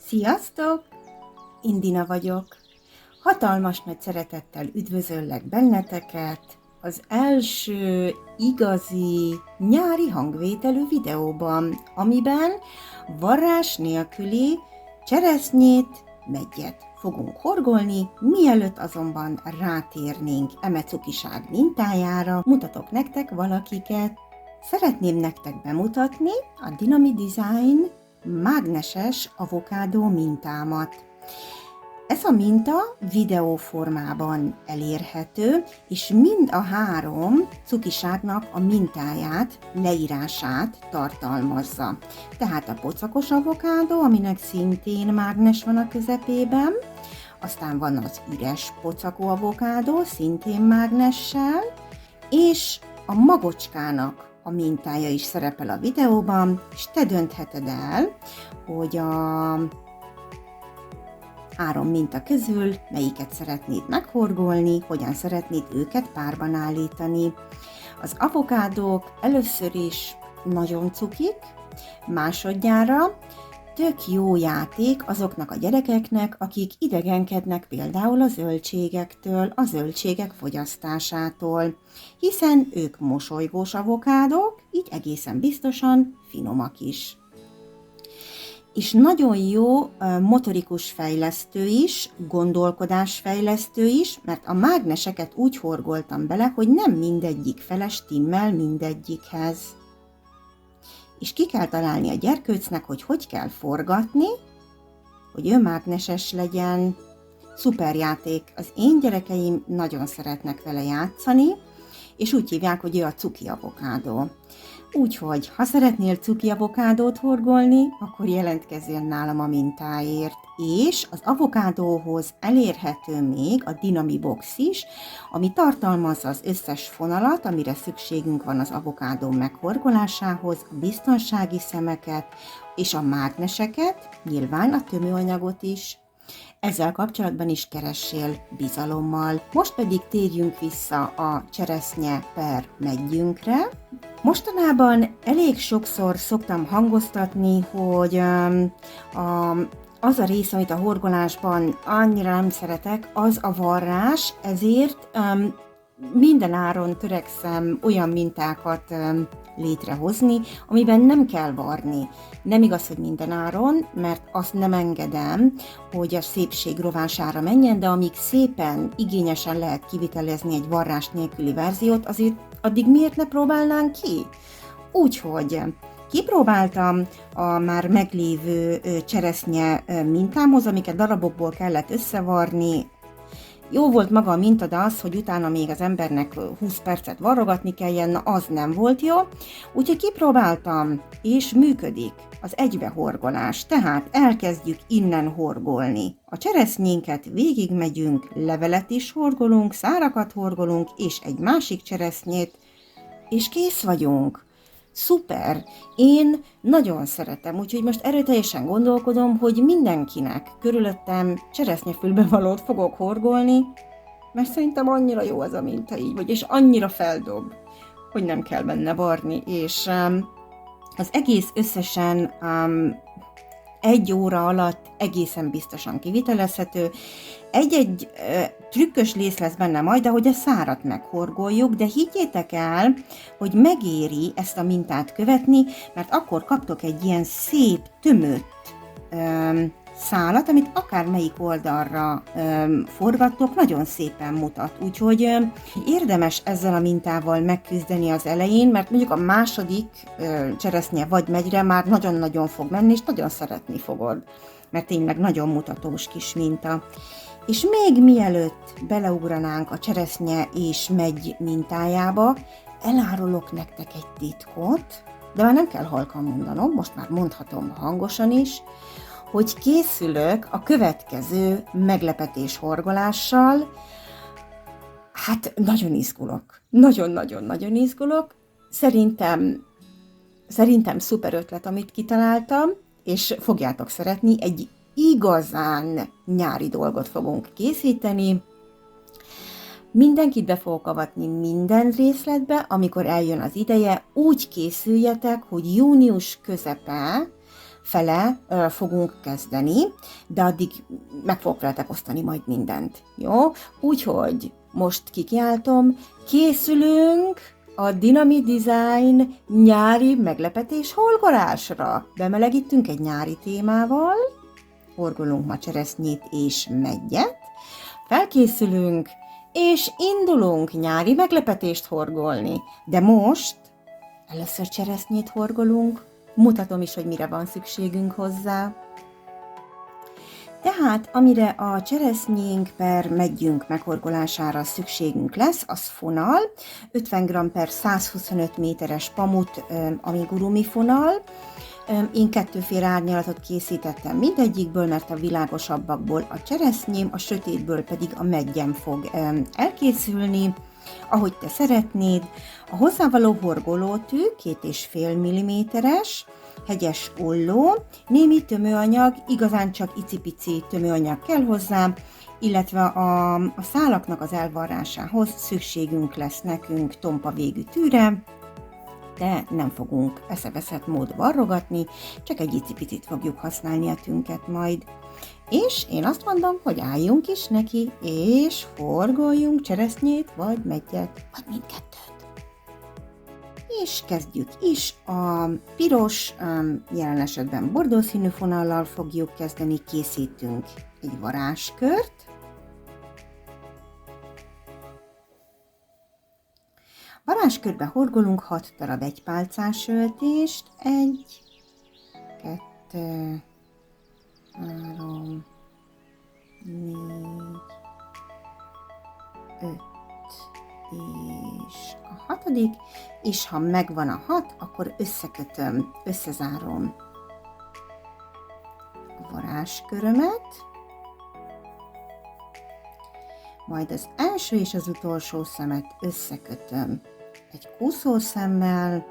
Sziasztok! Indina vagyok. Hatalmas nagy szeretettel üdvözöllek benneteket az első igazi nyári hangvételű videóban, amiben varrás nélküli cseresznyét, meggyet fogunk horgolni, mielőtt azonban rátérnénk eme cukiság mintájára, mutatok nektek valakiket. Szeretném nektek bemutatni a Dynami Design mágneses avokádó mintámat. Ez a minta videóformában elérhető, és mind a három cukiságnak a mintáját, leírását tartalmazza. Tehát a pocakos avokádó, aminek szintén mágnes van a közepében, aztán van az üres pocakú avokádó, szintén mágnessel, és a magocskának a mintája is szerepel a videóban, és te döntheted el, hogy a három minta közül melyiket szeretnéd meghorgolni, hogyan szeretnéd őket párban állítani. Az avokádók először is nagyon cukik, másodjára tök jó játék azoknak a gyerekeknek, akik idegenkednek például a zöldségektől, a zöldségek fogyasztásától, hiszen ők mosolygós avokádók, így egészen biztosan finomak is. És nagyon jó motorikus fejlesztő is, gondolkodásfejlesztő is, mert a mágneseket úgy horgoltam bele, hogy nem mindegyik fele stimmel mindegyikhez. És ki kell találni a gyerkőcnek, hogy kell forgatni, hogy ő mágneses legyen. Szuper játék, az én gyerekeim nagyon szeretnek vele játszani, és úgy hívják, hogy ő a cuki avokádó. Úgyhogy, ha szeretnél cuki avokádót horgolni, akkor jelentkezzél nálam a mintáért. És az avokádóhoz elérhető még a Dynami Box is, ami tartalmazza az összes fonalat, amire szükségünk van az avokádó meghorgolásához, a biztonsági szemeket és a mágneseket, nyilván a tömőanyagot is. Ezzel kapcsolatban is keressél bizalommal. Most pedig térjünk vissza a cseresznye per meggyünkre. Mostanában elég sokszor szoktam hangoztatni, hogy az a rész, amit a horgolásban annyira nem szeretek, az a varrás, ezért minden áron törekszem olyan mintákat létrehozni, amiben nem kell varni. Nem igaz, hogy minden áron, mert azt nem engedem, hogy a szépség rovására menjen, de amíg szépen, igényesen lehet kivitelezni egy varrás nélküli verziót, azért addig miért ne próbálnánk ki? Úgyhogy kipróbáltam a már meglévő cseresznye mintámhoz, amiket darabokból kellett összevarni. Jó volt maga a minta, de az, hogy utána még az embernek 20 percet varrogatni kelljen, na az nem volt jó. Úgyhogy kipróbáltam, és működik az egybehorgolás. Tehát elkezdjük innen horgolni. A cseresznyénket végigmegyünk, levelet is horgolunk, szárakat horgolunk, és egy másik cseresznyét, és kész vagyunk. Szuper! Én nagyon szeretem, úgyhogy most erőteljesen gondolkodom, hogy mindenkinek körülöttem cseresznyefülbevalót fogok horgolni, mert szerintem annyira jó az a minta így, vagy és annyira feldob, hogy nem kell benne varni, és az egész összesen 1 óra alatt egészen biztosan kivitelezhető. Egy-egy trükkös rész lesz benne majd, ahogy a szárat meghorgoljuk, de higgyétek el, hogy megéri ezt a mintát követni, mert akkor kaptok egy ilyen szép, tömött szálat, amit akármelyik oldalra forgattok, nagyon szépen mutat. Úgyhogy érdemes ezzel a mintával megküzdeni az elején, mert mondjuk a második cseresznye vagy megyre már nagyon-nagyon fog menni, és nagyon szeretni fogod, mert tényleg nagyon mutatós kis minta. És még mielőtt beleugranánk a cseresznye és megy mintájába, elárulok nektek egy titkot, de már nem kell halkan mondanom, most már mondhatom hangosan is, hogy készülök a következő meglepetés horgolással. Hát nagyon izgulok. Nagyon-nagyon-nagyon izgulok. Szerintem szuper ötlet, amit kitaláltam, és fogjátok szeretni, egy igazán nyári dolgot fogunk készíteni. Mindenkit be fogok avatni minden részletbe, amikor eljön az ideje, úgy készüljetek, hogy június közepe fele fogunk kezdeni, de addig meg fogok veletek osztani majd mindent, jó? Úgyhogy most kikiáltom, készülünk a Dynamit Design nyári meglepetés horgolásra. Bemelegítünk egy nyári témával, horgolunk ma cseresznyét és meggyet, felkészülünk, és indulunk nyári meglepetést horgolni. De most először cseresznyét horgolunk, mutatom is, hogy mire van szükségünk hozzá. Tehát, amire a cseresznyénk per meggyünk meghorgolására szükségünk lesz, az fonal, 50 g per 125 méteres pamut amigurumi fonal. Én 2 árnyalatot készítettem mindegyikből, mert a világosabbakból a cseresznyém, a sötétből pedig a meggyem fog elkészülni, ahogy te szeretnéd. A hozzávaló horgolótű 2,5 mm-es, hegyes olló, némi tömőanyag, igazán csak icipici tömőanyag kell hozzá, illetve a szálaknak az elvarrásához szükségünk lesz nekünk tompa végű tűre, de nem fogunk eszeveszett módon varrogatni, csak egy icipicit fogjuk használni a tünket majd. És én azt mondom, hogy álljunk is neki, és horgoljunk cseresznyét, vagy meggyet, vagy mindkettőt. És kezdjük is. A piros, jelen esetben bordószínű fonallal fogjuk kezdeni, készítünk egy varázskört. Varázskörbe horgolunk 6 darab egypálcás öltést, 1, 2, 3, 4, 5, és a 6. és ha megvan a 6, akkor összekötöm, összezárom a varázskörömet, majd az első és az utolsó szemet összekötöm egy kúszószemmel,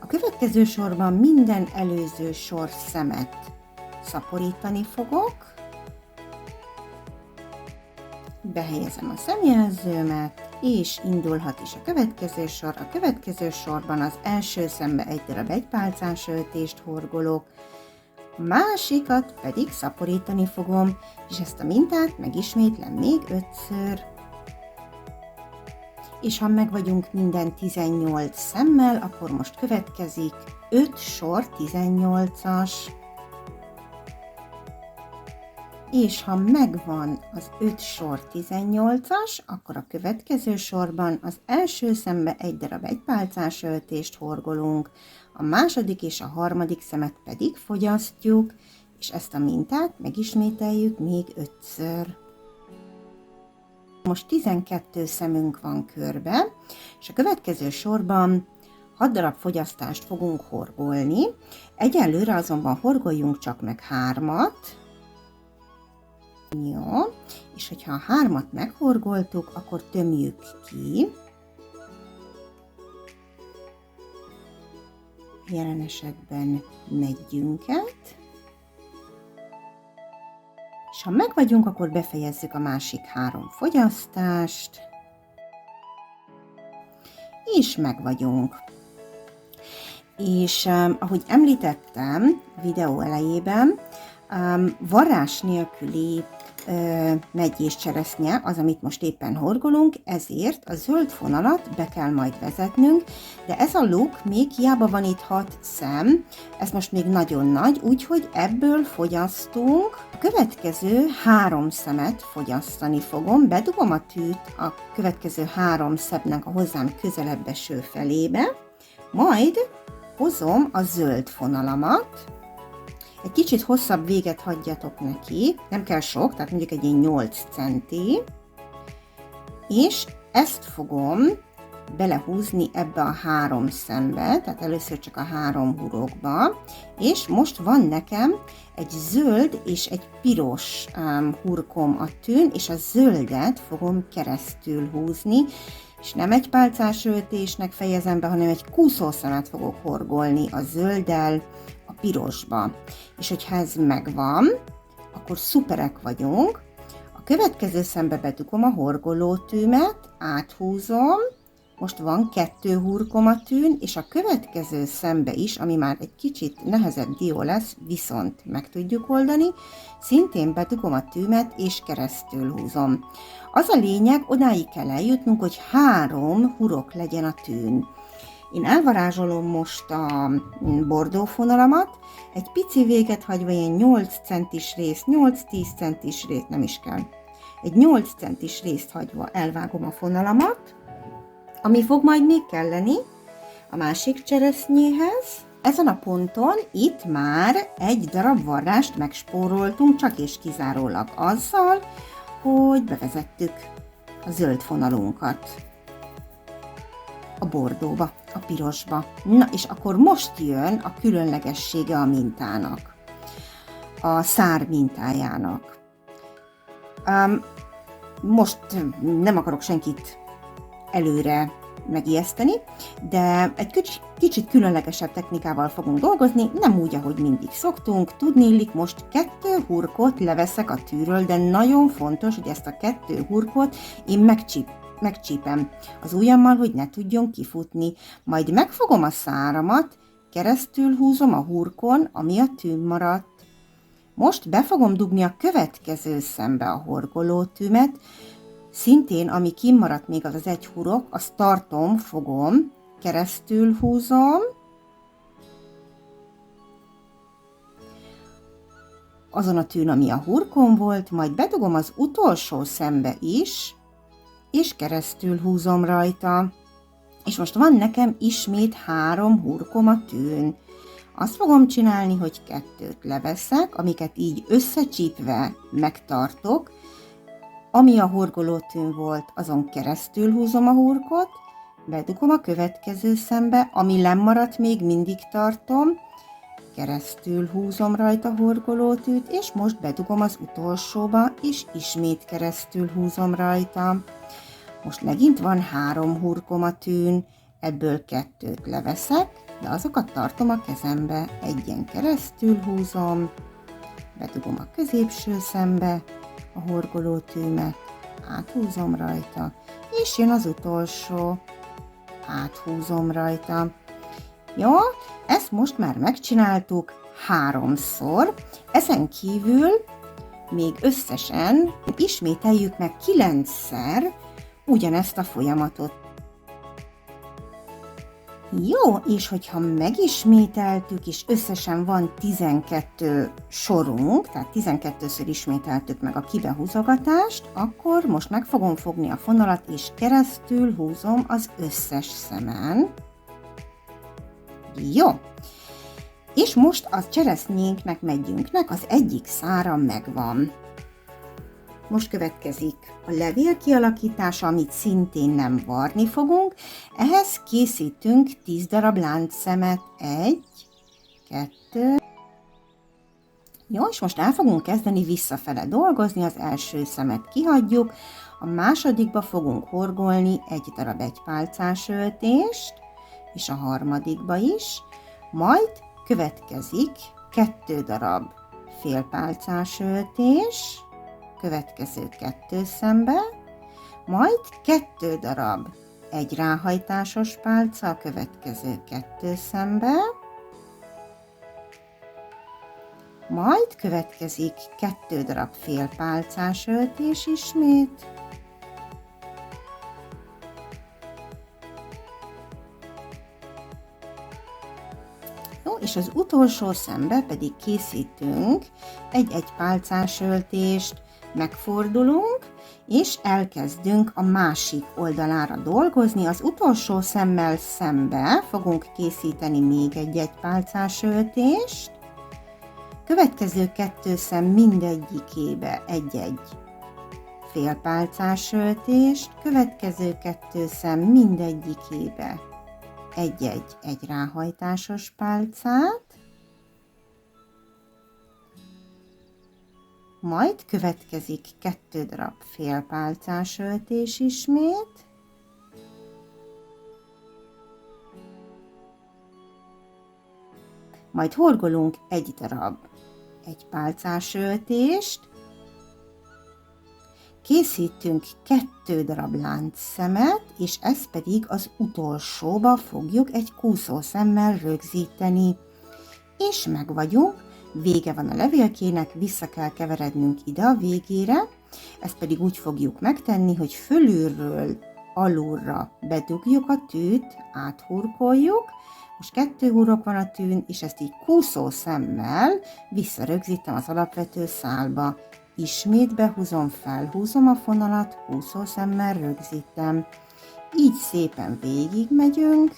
a következő sorban minden előző sor szemet szaporítani fogok, behelyezem a szemjelzőmet, és indulhat is a következő sor. A következő sorban az első szembe 1 darab egypálcás öltést horgolok, a másikat pedig szaporítani fogom, és ezt a mintát megismétlem még 5-ször. És ha meg vagyunk minden 18 szemmel, akkor most következik 5 sor 18-as. És ha megvan az 5 sor 18-as, akkor a következő sorban az első szembe 1 darab egypálcás öltést horgolunk, a második és a harmadik szemet pedig fogyasztjuk, és ezt a mintát megismételjük még 5-ször. Most 12 szemünk van körbe, és a következő sorban 6 darab fogyasztást fogunk horgolni. Egyelőre azonban horgoljunk csak meg 3-at. Jó, és hogyha a 3-at meghorgoltuk, akkor tömjük ki. Jelen esetben meggyünket. És ha meg vagyunk, akkor befejezzük a másik 3 fogyasztást. És meg vagyunk. És ahogy említettem videó elejében, varrás nélküli meggyés cseresznye az, amit most éppen horgolunk, ezért a zöld fonalat be kell majd vezetnünk, de ez a luk még hiába van itt 6 szem, ez most még nagyon nagy, úgyhogy ebből fogyasztunk. A következő 3 szemet fogyasztani fogom, bedugom a tűt a következő 3 szemnek a hozzám közelebb eső felébe, majd hozom a zöld fonalamat. Egy kicsit hosszabb véget hagyjatok neki, nem kell sok, tehát mondjuk egy ilyen 8 centi, és ezt fogom belehúzni ebbe a 3 szembe, tehát először csak a 3 hurokba, és most van nekem egy zöld és egy piros hurkom a tűn, és a zöldet fogom keresztül húzni, és nem egy pálcás öltésnek fejezem be, hanem egy kúszószemet fogok horgolni a zölddel a pirosba. És hogyha ez megvan, akkor szuperek vagyunk. A következő szembe bedugom a horgolótűmet, áthúzom, most van 2 hurkom a tűn, és a következő szembe is, ami már egy kicsit nehezebb dió lesz, viszont meg tudjuk oldani, szintén bedugom a tűmet, és keresztül húzom. Az a lényeg, odáig kell eljutnunk, hogy 3 hurok legyen a tűn. Én elvarázsolom most a bordófonalamat, egy pici véget hagyva, ilyen 8 centis rész, 8-10 centis rész, nem is kell. Egy 8 centis részt hagyva elvágom a fonalamat, ami fog majd még kelleni a másik cseresznyéhez. Ezen a ponton itt már egy darab varrást megspóroltunk, csak és kizárólag azzal, hogy bevezettük a zöld fonalunkat a bordóba, a pirosba. Na, és akkor most jön a különlegessége a mintának, a szár mintájának. Most nem akarok senkit előre megijeszteni, de egy kicsit különlegesebb technikával fogunk dolgozni, nem úgy, ahogy mindig szoktunk. Tudniillik, most 2 hurkot leveszek a tűről, de nagyon fontos, hogy ezt a 2 hurkot én megcsípem az ujjammal, hogy ne tudjon kifutni. Majd megfogom a száramat, keresztül húzom a hurkon, ami a tűn maradt. Most be fogom dugni a következő szembe a horgoló tűmet, szintén, ami kimaradt még az egy hurok, azt tartom, fogom, keresztül húzom, azon a tűn, ami a hurkon volt, majd bedugom az utolsó szembe is, és keresztül húzom rajta. És most van nekem ismét 3 hurkom a tűn. Azt fogom csinálni, hogy 2 leveszek, amiket így összecsípve megtartok. Ami a horgolótűn volt, azon keresztül húzom a hurkot, bedugom a következő szembe, ami lemaradt, még mindig tartom, keresztül húzom rajta a horgolótűt, és most bedugom az utolsóba, és ismét keresztül húzom rajta. Most megint van 3 hurkom a tűn, ebből 2 leveszek, de azokat tartom a kezembe, egyen keresztül húzom, bedugom a középső szembe a horgolótűmet, áthúzom rajta, és jön az utolsó, áthúzom rajta. Jó, ezt most már megcsináltuk 3-szor, ezen kívül még összesen ismételjük meg 9-szer ugyanezt a folyamatot. Jó, és hogyha megismételtük, és összesen van 12 sorunk, tehát 12-ször ismételtük meg a kibehúzogatást, akkor most meg fogom fogni a fonalat, és keresztül húzom az összes szemen. Jó, és most a cseresznyénknek, medgyünknek az egyik szára megvan. Most következik a levél kialakítása, amit szintén nem varni fogunk. Ehhez készítünk 10 darab láncszemet. 1, 2. Jó, és most el fogunk kezdeni visszafele dolgozni. Az első szemet kihagyjuk, a másodikba fogunk horgolni 1 darab egypálcás öltést, és a harmadikba is. Majd következik 2 darab félpálcás öltés, következő 2 szembe, majd 2 darab egy ráhajtásos pálca, a következő 2 szembe, majd következik 2 darab félpálcás öltés ismét, jó, és az utolsó szembe pedig készítünk egy pálcás öltést, megfordulunk, és elkezdünk a másik oldalára dolgozni. Az utolsó szemmel szembe fogunk készíteni még egy pálcás öltést. Következő 2 szem mindegyikébe egy félpálcás öltést, következő 2 szem mindegyikébe egy ráhajtásos pálcát, majd következik 2 darab félpálcás öltés ismét, majd horgolunk 1 darab egypálcás öltést, készítünk 2 darab láncszemet, és ezt pedig az utolsóba fogjuk egy kúszószemmel rögzíteni. És meg vagyunk, vége van a levélkének, vissza kell keverednünk ide a végére, ezt pedig úgy fogjuk megtenni, hogy fölülről alulra bedugjuk a tűt, áthurkoljuk, most 2 hurok van a tűn, és ezt így kúszószemmel visszarögzítem az alapvető szálba. Ismét behúzom, felhúzom a fonalat, kúszószemmel rögzítem. Így szépen végig megyünk,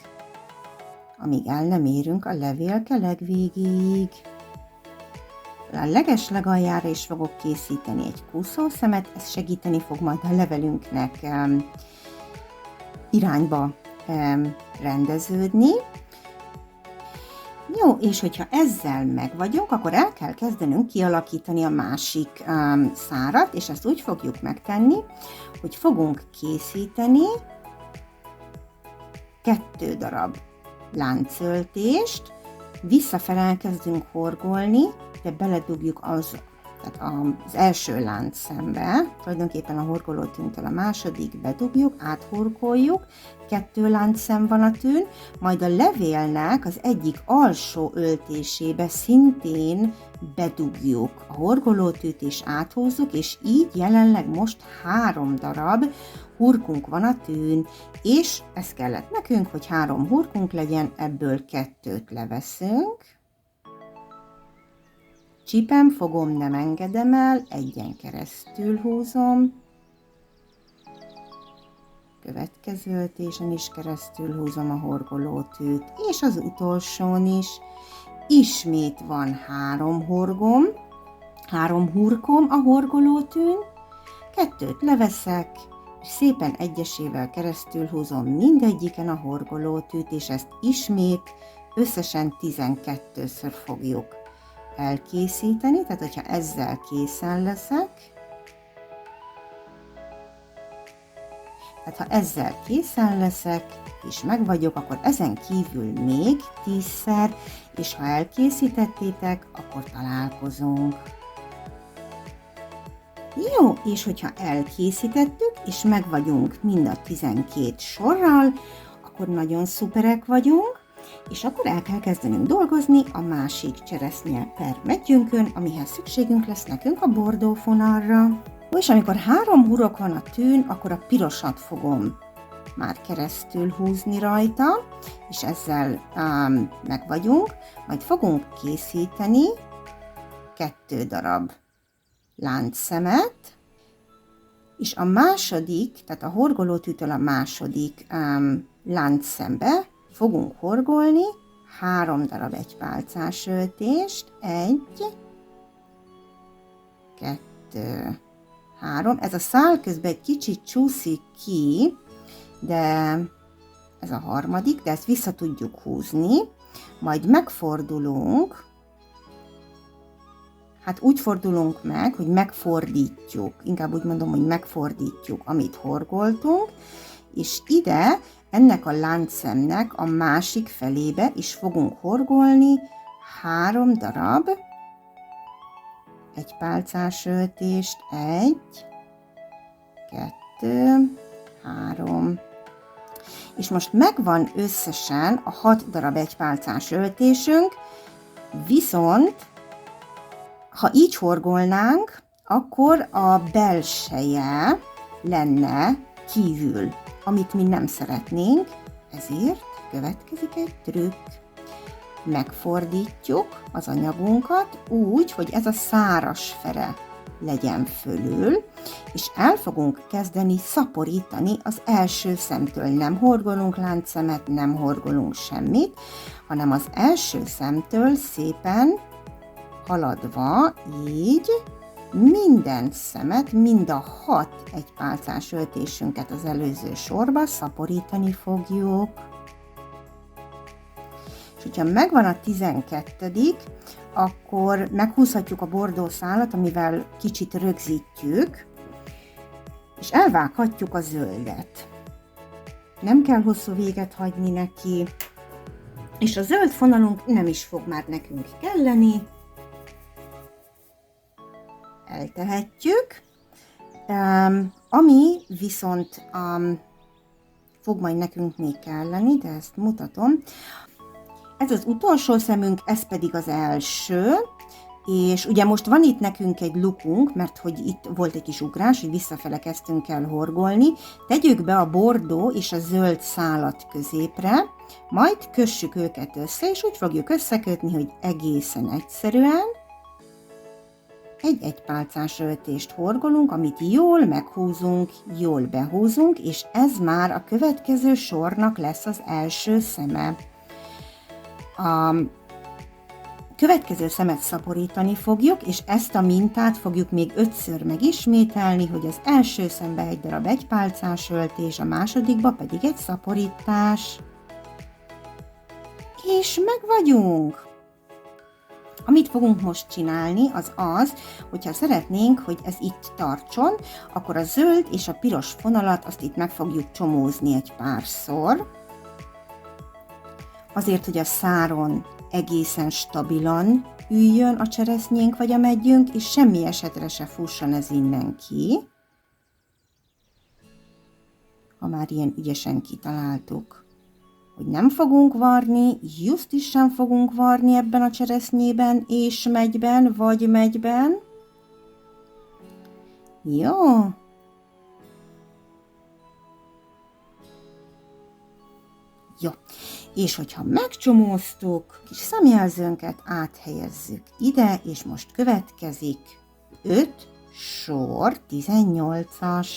amíg el nem érünk a levélke legvégéig. A legeslegaljára is fogok készíteni egy kúszószemet, ez segíteni fog majd a levelünknek irányba rendeződni. Jó, és hogyha ezzel meg vagyunk, akkor el kell kezdenünk kialakítani a másik szárat, és ezt úgy fogjuk megtenni, hogy fogunk készíteni 2 darab láncöltést, visszafele elkezdünk horgolni, de beledugjuk az első láncszembe, tulajdonképpen a horgolótűntől a második bedugjuk, áthorkoljuk, 2 láncszem van a tűn, majd a levélnek az egyik alsó öltésébe szintén bedugjuk a horgolótűt és áthúzzuk, és így jelenleg most 3 darab hurkunk van a tűn, és ez kellett nekünk, hogy 3 hurkunk legyen, ebből 2-t leveszünk. Csípem, fogom, nem engedem el, egyen keresztül húzom, következő öltésen is keresztül húzom a horgolótűt, és az utolsón is. Ismét van 3 horgom, 3 hurkom a horgolótűn, 2-t leveszek, és szépen egyesével keresztül húzom mindegyiken a horgolótűt, és ezt ismét összesen 12-ször fogjuk elkészíteni, tehát hogyha ezzel készen leszek, és meg vagyok, akkor ezen kívül még 10-szer, és ha elkészítettétek, akkor találkozunk. Jó, és hogyha elkészítettük, és meg vagyunk mind a 12 sorral, akkor nagyon szuperek vagyunk, és akkor el kell kezdenünk dolgozni a másik cseresznye per megyünkön, amihez szükségünk lesz nekünk a bordófonalra. És amikor 3 hurok van a tűn, akkor a pirosat fogom már keresztül húzni rajta, és ezzel meg vagyunk, majd fogunk készíteni 2 darab láncszemet, és a második, tehát a horgolótűtől a második láncszembe fogunk horgolni 3 darab egypálcás öltést, 1, 2, 3. Ez a szál közben egy kicsit csúszik ki, de ez a harmadik, de ezt vissza tudjuk húzni, majd megfordulunk, hát úgy fordulunk meg, hogy megfordítjuk, inkább úgy mondom, hogy megfordítjuk, amit horgoltunk, és ide ennek a láncszemnek a másik felébe is fogunk horgolni 3 darab egypálcás öltést, 1, 2, 3. És most megvan összesen a 6 darab egypálcás öltésünk, viszont ha így horgolnánk, akkor a belseje lenne kívül, amit mi nem szeretnénk, ezért következik egy trükk. Megfordítjuk az anyagunkat úgy, hogy ez a száras fele legyen fölül, és el fogunk kezdeni szaporítani az első szemtől. Nem horgolunk láncszemet, nem horgolunk semmit, hanem az első szemtől szépen haladva így minden szemet, mind a 6 egypálcás öltésünket az előző sorba szaporítani fogjuk. És hogyha megvan a 12., akkor meghúzhatjuk a bordószálat, amivel kicsit rögzítjük, és elvághatjuk a zöldet. Nem kell hosszú véget hagyni neki, és a zöld fonalunk nem is fog már nekünk kelleni. Eltehetjük, Ami viszont fog majd nekünk még kelleni, de ezt mutatom. Ez az utolsó szemünk, ez pedig az első, és ugye most van itt nekünk egy lukunk, mert hogy itt volt egy kis ugrás, hogy visszafele kezdtünk el horgolni. Tegyük be a bordó és a zöld szálat középre, majd kössük őket össze, és úgy fogjuk összekötni, hogy egészen egyszerűen egy egypálcás öltést horgolunk, amit jól meghúzunk, jól behúzunk, és ez már a következő sornak lesz az első szeme. A következő szemet szaporítani fogjuk, és ezt a mintát fogjuk még 5-ször megismételni, hogy az első szembe egy darab egypálcás öltés, a másodikba pedig egy szaporítás. És meg vagyunk! Amit fogunk most csinálni, az az, hogyha szeretnénk, hogy ez itt tartson, akkor a zöld és a piros fonalat azt itt meg fogjuk csomózni egy párszor. Azért, hogy a száron egészen stabilan üljön a cseresznyénk vagy a meggyünk, és semmi esetre se fusson ez innen ki. Ha már ilyen ügyesen kitaláltuk, hogy nem fogunk varni, just is sem fogunk varni ebben a cseresznyében és megyben, vagy megyben. Jó. Jó. És hogyha megcsomóztuk, kis szemjelzőnket áthelyezzük ide, és most következik 5 sor 18-as.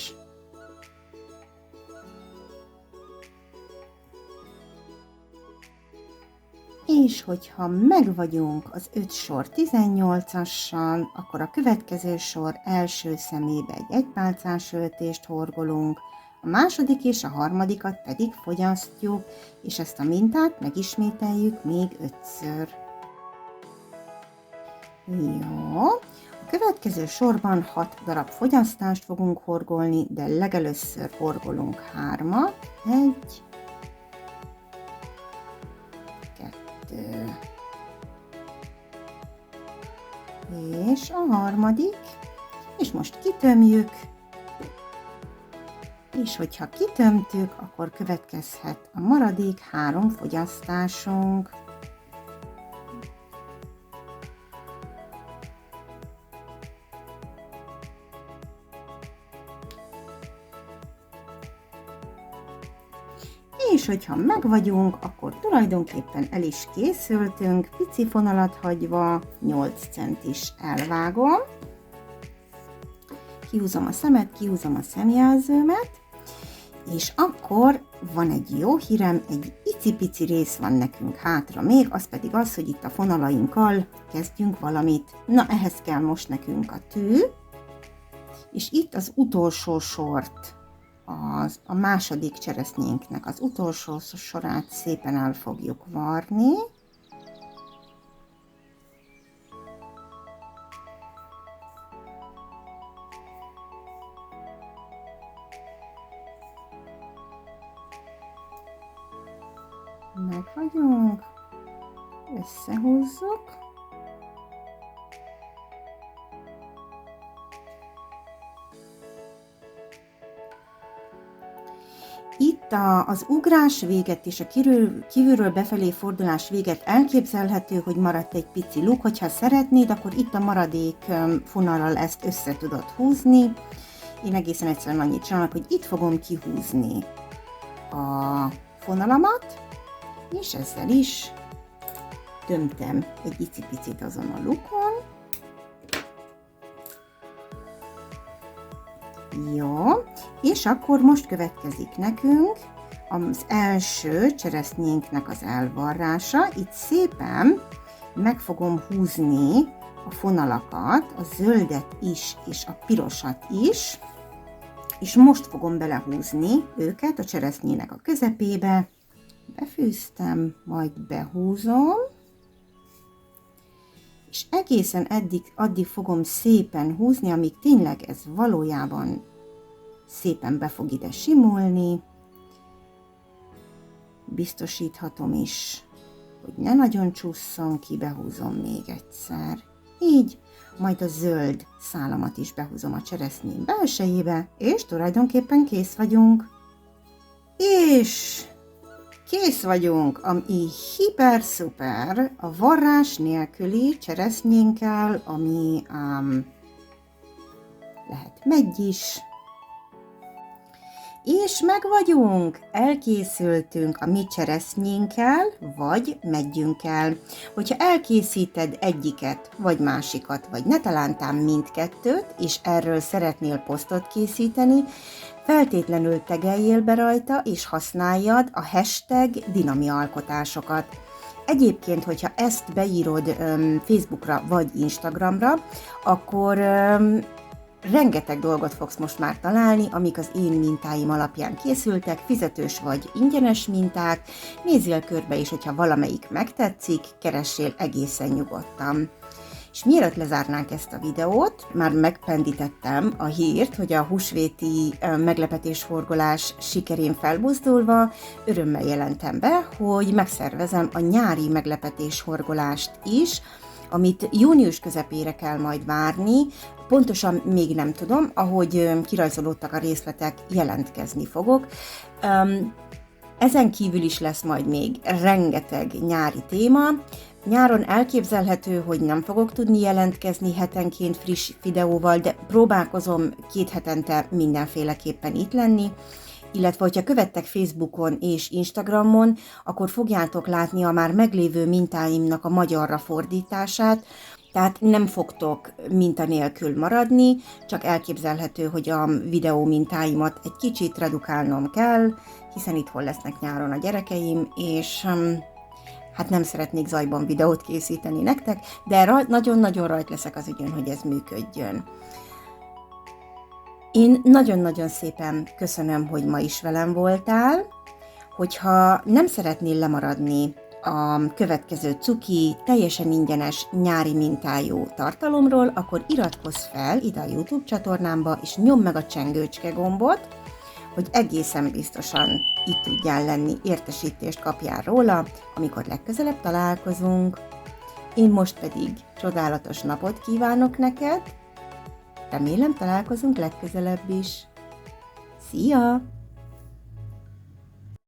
És hogyha megvagyunk az 5 sor 18-assal, akkor a következő sor első szemébe egy egypálcás öltést horgolunk, a második és a harmadikat pedig fogyasztjuk, és ezt a mintát megismételjük még 5-ször. Jó, a következő sorban 6 darab fogyasztást fogunk horgolni, de legelőször horgolunk 3-at. 1, 2, és a harmadik, és most kitömjük, és hogyha kitömtük, akkor következhet a maradék 3 fogyasztásunk. És hogyha megvagyunk, akkor tulajdonképpen el is készültünk, pici fonalat hagyva, 8 centis elvágom. Kihúzom a szemet, kihúzom a szemjelzőmet, és akkor van egy jó hírem, egy icipici rész van nekünk hátra még, az pedig az, hogy itt a fonalainkkal kezdjünk valamit. Na, ehhez kell most nekünk a tű, és itt az utolsó sort, a második cseresznyénknek az utolsó sorát szépen el fogjuk varni. Meg vagyunk, összehúzzuk. Itt az ugrás véget és a kívülről befelé fordulás véget elképzelhető, hogy maradt egy pici luk, hogyha szeretnéd, akkor itt a maradék fonallal ezt össze tudod húzni. Én egészen egyszerűen annyit csinálok, hogy itt fogom kihúzni a fonalamat, és ezzel is tömtem egy icipicit azon a lukon. Jó, és akkor most következik nekünk az első cseresznyénknek az elvarrása. Itt szépen meg fogom húzni a fonalakat, a zöldet is és a pirosat is, és most fogom belehúzni őket a cseresznyének a közepébe. Befűztem, majd behúzom, és egészen addig fogom szépen húzni, amíg tényleg ez valójában szépen be fog ide simulni. Biztosíthatom is, hogy ne nagyon csusszon ki, behúzom még egyszer. így, majd a zöld szálamat is behúzom a cseresznyém belsejébe, és tulajdonképpen kész vagyunk. És kész vagyunk, ami hiper-szuper, a varrás nélküli cseresznyénkkel, ami lehet megy is. És meg vagyunk, elkészültünk a mi cseresznyénkkel, vagy meggyünkkel. Hogyha elkészíted egyiket, vagy másikat, vagy ne talántán mindkettőt, és erről szeretnél posztot készíteni, feltétlenül tegeljél be rajta, és használjad a hashtag dinamialkotásokat. Egyébként, hogyha ezt beírod Facebookra vagy Instagramra, akkor rengeteg dolgot fogsz most már találni, amik az én mintáim alapján készültek, fizetős vagy ingyenes minták, nézzél körbe is, hogyha valamelyik megtetszik, keressél egészen nyugodtan. És mielőtt lezárnánk ezt a videót, már megpendítettem a hírt, hogy a húsvéti meglepetésforgolás sikerén felbuzdulva örömmel jelentem be, hogy megszervezem a nyári meglepetésforgolást is, amit június közepére kell majd várni, pontosan még nem tudom, ahogy kirajzolódtak a részletek, jelentkezni fogok. Ezen kívül is lesz majd még rengeteg nyári téma. Nyáron elképzelhető, hogy nem fogok tudni jelentkezni hetenként friss videóval, de próbálkozom 2 hetente mindenféleképpen itt lenni, illetve hogyha követtek Facebookon és Instagramon, akkor fogjátok látni a már meglévő mintáimnak a magyarra fordítását, tehát nem fogtok minta nélkül maradni, csak elképzelhető, hogy a videó mintáimat egy kicsit redukálnom kell, hiszen itthon lesznek nyáron a gyerekeim, és hát nem szeretnék zajban videót készíteni nektek, de nagyon-nagyon rajt leszek az ügyön, hogy ez működjön. Én nagyon-nagyon szépen köszönöm, hogy ma is velem voltál. Hogyha nem szeretnél lemaradni a következő cuki, teljesen ingyenes nyári mintájú tartalomról, akkor iratkozz fel ide a YouTube csatornámba, és nyomd meg a csengőcske gombot, hogy egészen biztosan itt tudjál lenni, értesítést kapjál róla, amikor legközelebb találkozunk. Én most pedig csodálatos napot kívánok neked, remélem találkozunk legközelebb is. Szia!